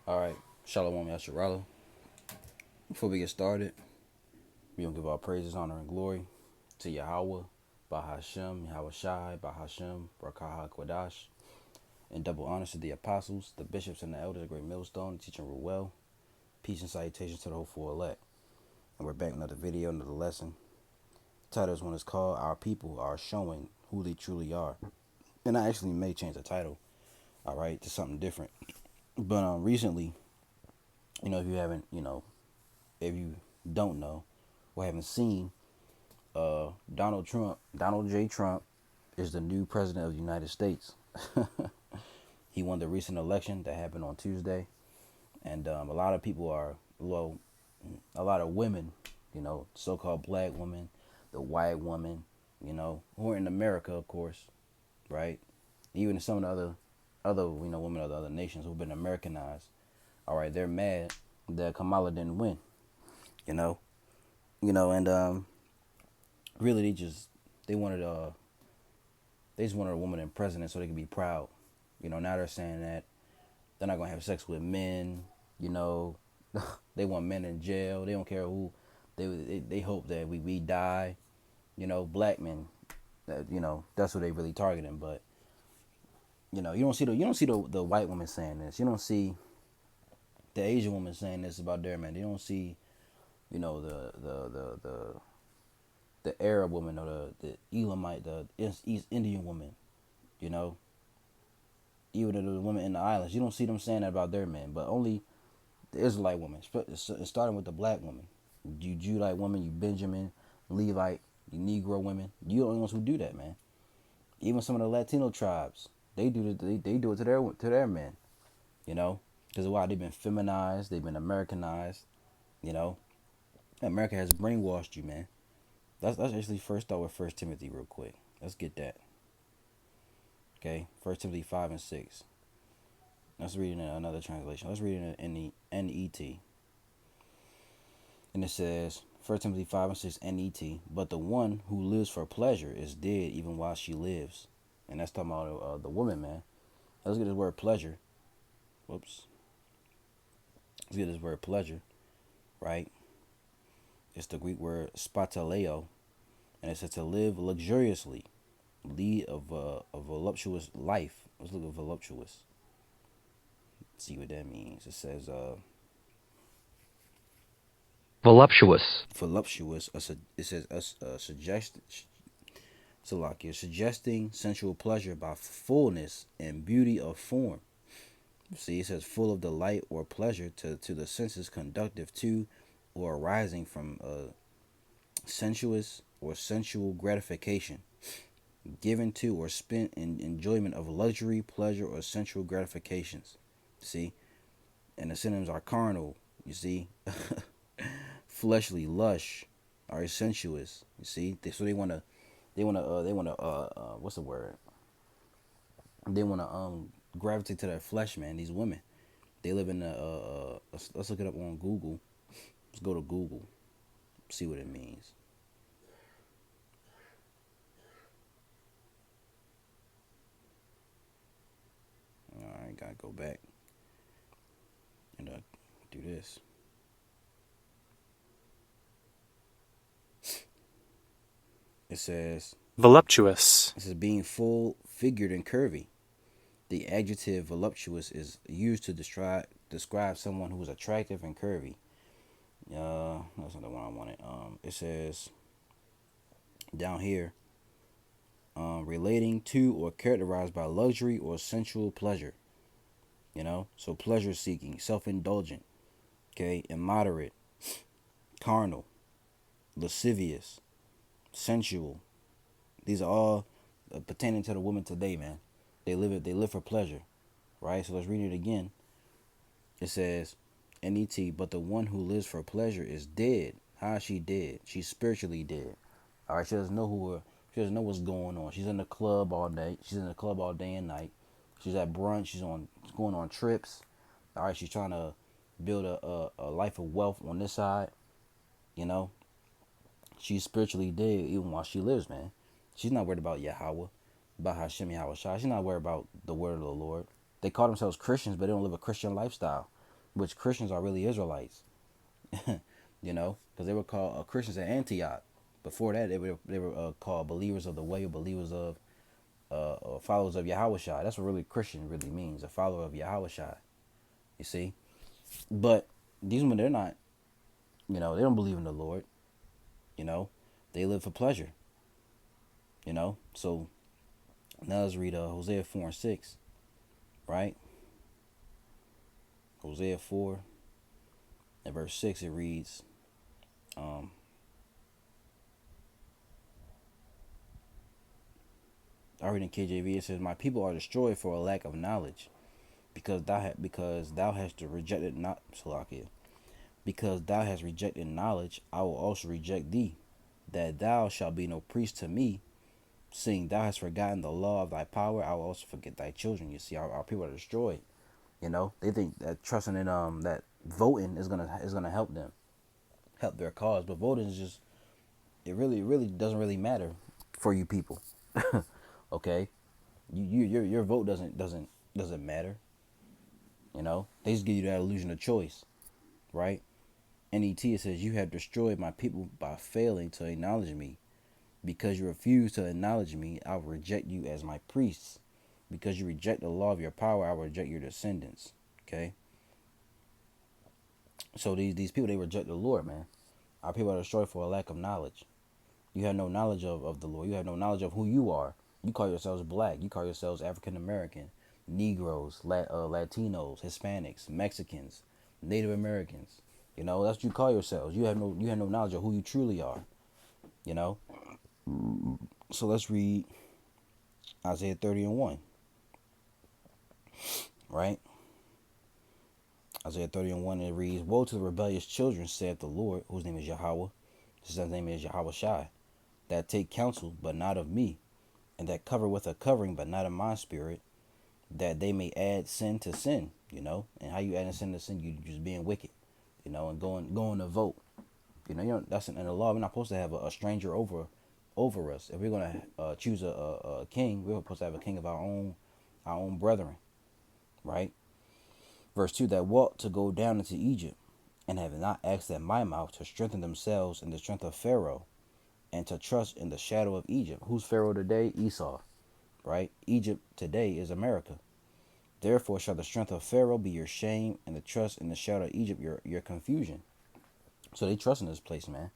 All right, Shalom Yasharala. Before we get started, we gonna give our praises, honor, and glory to Yahweh, Bahashem, Yahweh Shai, Bahashem, Rakaha Kwadash, and double honors to the apostles, the bishops, and the elders of Great Millstone, teaching rule well. Peace and salutations to the hopeful elect. And we're back with another video, another lesson. The title is one is called Our People Are Showing Who They Truly Are. And I actually may change the title, all right, to something different. But recently, if you haven't, if you don't know or haven't seen, Donald J. Trump, is the new president of the United States. He won the recent election that happened on Tuesday, and a lot of people are, well, a lot of women, so-called black women, the white woman, who are in America, of course, right? Even some of the other women of the other nations who've been Americanized. All right, they're mad that Kamala didn't win, you know, and really they just wanted a woman in president so they could be proud. Now they're saying that they're not gonna have sex with men. You know, they want men in jail. They don't care who. They hope that we die. Black men. That that's what they really targeting. But you don't see the white woman saying this. You don't see the Asian woman saying this about their man. You don't see the Arab woman or the Elamite, the East Indian woman. You know, even the women in the islands. You don't see them saying that about their men, but only the Israelite woman. Starting with the black woman, you Judite woman, you Benjamin, Levite, you Negro women. You the only ones who do that, man. Even some of the Latino tribes, they do it. They do it to their men. Because why? They've been feminized, they've been Americanized. You know, America has brainwashed you, man. Let's actually first start with First Timothy real quick. Let's get that. Okay, First Timothy 5 and 6. Let's read in another translation. Let's read it in the NET. And it says, First Timothy 5 and 6 NET. But the one who lives for pleasure is dead even while she lives. And that's talking about the woman, man. Let's get this word pleasure. Whoops. Let's get this word pleasure, right? It's the Greek word spataleo. And it says to live luxuriously, lead a voluptuous life. Let's look at voluptuous. See what that means. It says Voluptuous. voluptuous. It says suggesting sensual pleasure by fullness and beauty of form. See, it says full of delight or pleasure to the senses, conductive to or arising from sensuous or sensual gratification, given to or spent in enjoyment of luxury, pleasure, or sensual gratifications. See, and the synonyms are carnal. You see, fleshly, lush, are sensuous. You see, so they wanna what's the word? They wanna gravitate to their flesh, man. These women, they live in the let's look it up on Google. Let's go to Google, see what it means. All right, gotta go back and do this. It says Voluptuous. being full figured and curvy. The adjective voluptuous is used to describe someone who is attractive and curvy. That's not the one I wanted. It says down here, relating to or characterized by luxury or sensual pleasure. So pleasure seeking, self-indulgent, okay, immoderate, carnal, lascivious, sensual. These are all pertaining to the women today, man. They live for pleasure, right? So let's read it again. It says, NET, but the one who lives for pleasure is dead. How is she dead? She's spiritually dead. All right, she doesn't know she doesn't know what's going on. She's in the club all day. She's in the club all day and night. She's at brunch. She's going on trips. All right, she's trying to build a life of wealth on this side. You know, she's spiritually dead even while she lives, man. She's not worried about Yahweh, about Hashem Yahweh Shai. She's not worried about the word of the Lord. They call themselves Christians, but they don't live a Christian lifestyle. which Christians are really Israelites. Because they were called Christians at Antioch. Before that, they were called believers of the way, or believers of or followers of Yahushua. That's what really Christian really means, a follower of Yahushua. You see, but these women, they're not. They don't believe in the Lord. They live for pleasure. So now let's read Hosea 4:6, right? Hosea 4 and verse 6, it reads, I read in KJV, it says, "My people are destroyed for a lack of knowledge, because thou hast rejected not Salakia. Because thou hast rejected knowledge, I will also reject thee, that thou shalt be no priest to me. Seeing thou hast forgotten the law of thy power, I will also forget thy children." You see, our people are destroyed. They think that trusting in that voting is gonna help them, help their cause, but voting is just, it really doesn't really matter for you people. Okay, your vote doesn't matter. They just give you that illusion of choice, right? NET, it says, "You have destroyed my people by failing to acknowledge me. Because you refuse to acknowledge me, I will reject you as my priests. Because you reject the law of your power, I will reject your descendants." Okay? So these people, they reject the Lord, man. Our people are destroyed for a lack of knowledge. You have no knowledge of the Lord. You have no knowledge of who you are. You call yourselves black. You call yourselves African American, Negroes, Latinos, Hispanics, Mexicans, Native Americans. That's what you call yourselves. You have no knowledge of who you truly are. You know. So let's read Isaiah 30:1. Right? Isaiah 30:1, it reads, "Woe to the rebellious children, saith the Lord, whose name is Yahweh." His name is Yahweh Shai. "That take counsel, but not of me, and that cover with a covering, but not of my spirit, that they may add sin to sin." And how you adding sin to sin? You just being wicked, and going to vote. That's in the law. We're not supposed to have a stranger over us. If we're gonna choose a king, we're supposed to have a king of our own brethren, right? Verse 2, "That walked to go down into Egypt, and have not asked at my mouth to strengthen themselves in the strength of Pharaoh, and to trust in the shadow of Egypt." Who's Pharaoh today? Esau, right? Egypt today is America. "Therefore shall the strength of Pharaoh be your shame, and the trust in the shadow of Egypt your confusion." So they trust in this place, man.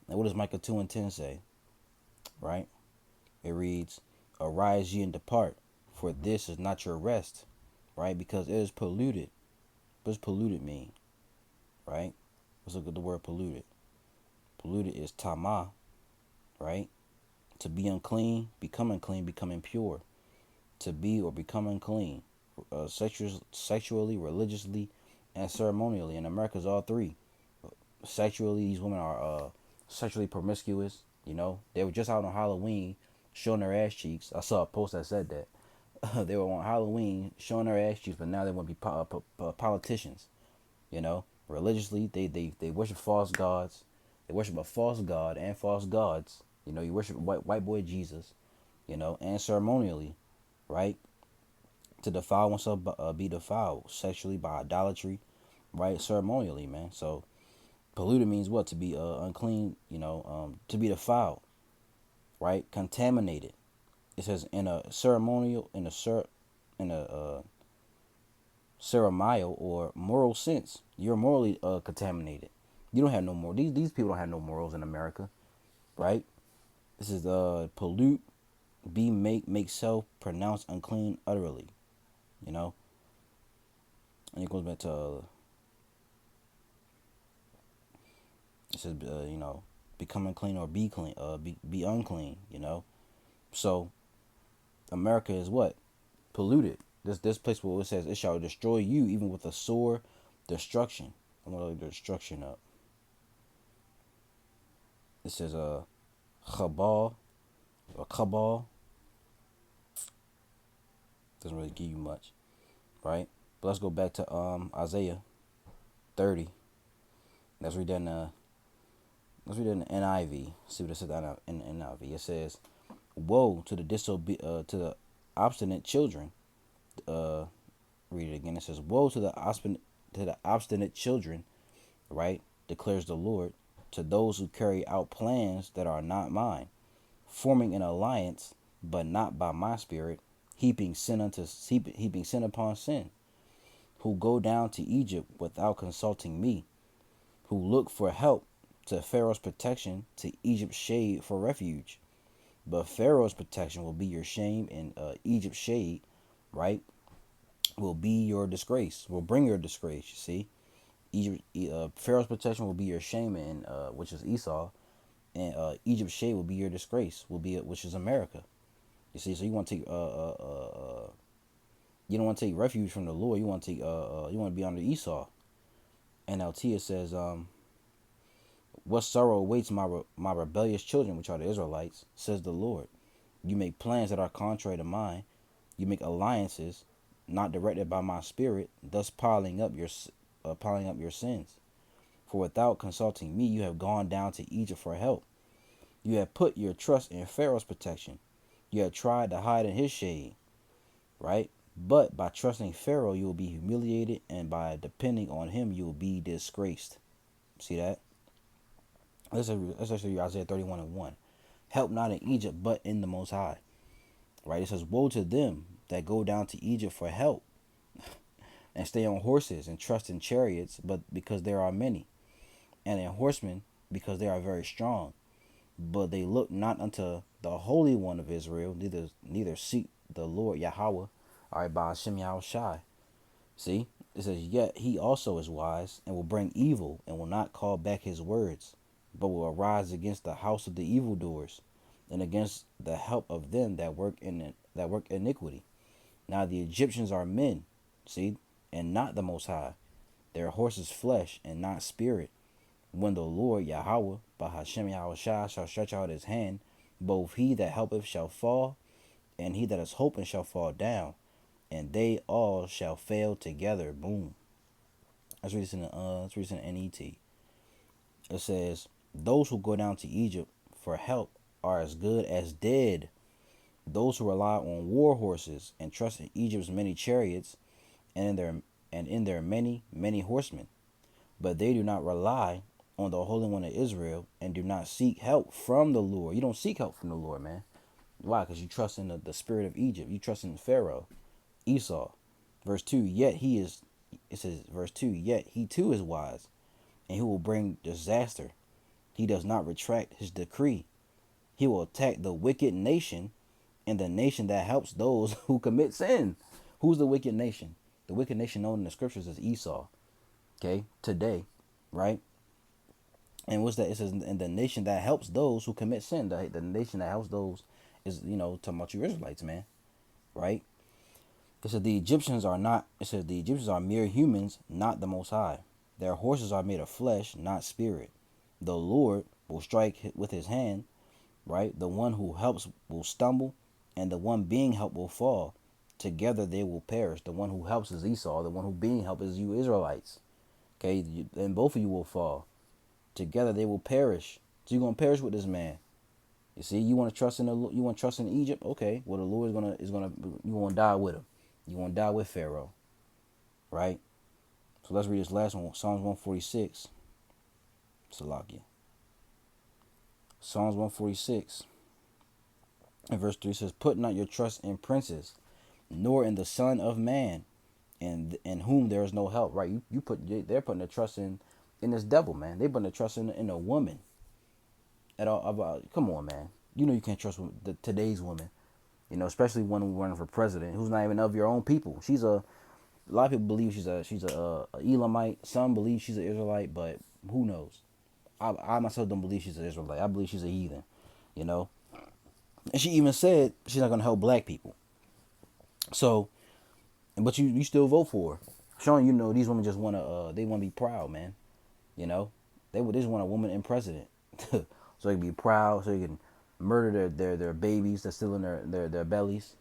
And what does Micah 2:10 say? Right? It reads, "Arise ye and depart, for this is not your rest," right? Because it is polluted. What does polluted mean? Right? Let's look at the word polluted. Polluted is tama, right? To be unclean, become unclean, become impure. To be or become unclean, sexually, religiously, and ceremonially. In America, it's all three. Sexually, these women are sexually promiscuous. They were just out on Halloween showing their ass cheeks. I saw a post that said that. They were on Halloween showing their ass cheeks, but now they want to be politicians. Religiously, they worship false gods. They worship a false god and false gods. You worship white boy Jesus. And ceremonially, right? To defile oneself, be defiled sexually by idolatry, right? Ceremonially, man. So polluted means what? To be unclean. To be defiled, right? Contaminated. It says in a ceremonial, in a ceremonial or moral sense, you're morally contaminated. You don't have no more. These people don't have no morals in America, right? This is pollute, be make self, pronounce unclean utterly. And it goes back to it says become unclean or be clean, be unclean. So America is what? Polluted. This place where it says it shall destroy you even with a sore destruction. I'm gonna look the destruction up. It says Chabal or Cabal. Doesn't really give you much, right? But let's go back to Isaiah 30. Let's read that in the NIV. See what it says in the NIV. It says, "Woe to the to the obstinate children." Read it again. It says, "Woe to the obstinate children, right? Declares the Lord, to those who carry out plans that are not mine, forming an alliance, but not by my spirit, heaping sin upon sin, who go down to Egypt without consulting me, who look for help to Pharaoh's protection, to Egypt's shade for refuge. But Pharaoh's protection will be your shame, and Egypt's shade, right, will be your disgrace. Will bring your disgrace. You see, Pharaoh's protection will be your shame, and which is Esau, and Egypt's shade will be your disgrace. Which is America. You see, so you want to take you don't want to take refuge from the Lord. You want to take you want to be under Esau. NLT, it says what sorrow awaits my rebellious children, which are the Israelites, says the Lord. You make plans that are contrary to mine. You make alliances not directed by my spirit, thus piling up your sins. For without consulting me, you have gone down to Egypt for help. You have put your trust in Pharaoh's protection. You have tried to hide in his shade, right? But by trusting Pharaoh, you will be humiliated, and by depending on him, you will be disgraced. See that? Let's show you Isaiah 31:1. Help not in Egypt, but in the Most High. Right? It says, woe to them that go down to Egypt for help, and stay on horses, and trust in chariots, but because there are many, and in horsemen, because they are very strong. But they look not unto the Holy One of Israel, neither seek the Lord Yahweh, all right, by Hashem Yahushai. See? It says, yet he also is wise, and will bring evil, and will not call back his words, but will arise against the house of the evildoers, and against the help of them that work iniquity. Now the Egyptians are men, see, and not the Most High. Their horse is flesh, and not spirit. When the Lord Yahweh, by Hashem Yahushai, shall stretch out his hand, both he that helpeth shall fall, and he that is hoping shall fall down, and they all shall fail together. Boom. Let's read this in the NET. It says, those who go down to Egypt for help are as good as dead. Those who rely on war horses and trust in Egypt's many chariots and in their many horsemen, but they do not rely on the Holy One of Israel, and do not seek help from the Lord. You don't seek help from the Lord, man. Why? Because you trust in the spirit of Egypt. You trust in Pharaoh, Esau. Verse 2, verse 2, yet he too is wise, and he will bring disaster. He does not retract his decree. He will attack the wicked nation, and the nation that helps those who commit sin. Who's the wicked nation? The wicked nation known in the scriptures is Esau. Okay, today, right? And what's that? It says, and the nation that helps those who commit sin. The nation that helps those is, talking about you Israelites, man. Right? It says the Egyptians are mere humans, not the Most High. Their horses are made of flesh, not spirit. The Lord will strike with his hand, right? The one who helps will stumble, and the one being helped will fall. Together they will perish. The one who helps is Esau. The one who being helped is you Israelites. Okay? And both of you will fall. Together they will perish. So you're gonna perish with this man. You see, you want to trust in Egypt? Okay. Well, the Lord is gonna you gonna die with him. You gonna die with Pharaoh, right? So let's read this last one. Psalms 146. Salakia. Psalms 146. And verse 3 says, put not your trust in princes, nor in the Son of Man, and in whom there is no help. Right? They're putting their trust in this devil, man. They putting their trust in a woman. Come on, man. You can't trust today's woman. Especially one running for president who's not even of your own people. A lot of people believe she's a Elamite. Some believe she's an Israelite, but who knows? I myself don't believe she's an Israelite. I believe she's a heathen. And she even said she's not gonna help black people. So, but you still vote for her, showing these women just wanna they wanna be proud, man. They just want a woman in president, so they can be proud, so they can murder their babies that's still in their bellies.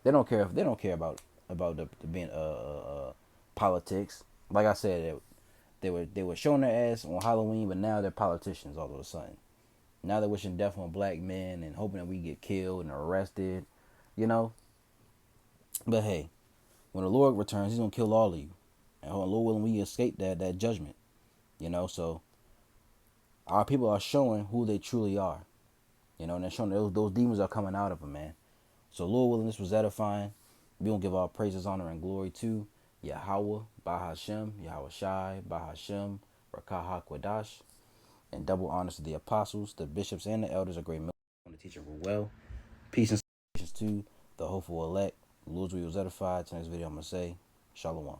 They don't care about the being politics. Like I said, they were showing their ass on Halloween, but now they're politicians all of a sudden. Now they're wishing death on black men and hoping that we get killed and arrested, But hey, when the Lord returns, he's gonna kill all of you. And Lord willing, we escape that judgment. You know, so our people are showing who they truly are. You know, and they're showing those demons are coming out of them, man. So Lord willing, this was edifying. We gonna give all praises, honor, and glory to Yahweh, Bahashem, Yahweh Shai, Bahashem, Rakah Kwadash, and double honors to the apostles, the bishops, and the elders of great military on the teaching were well. Peace and salutations to the hopeful elect. Lord's will was edified. To next video, I'm gonna say Shalom.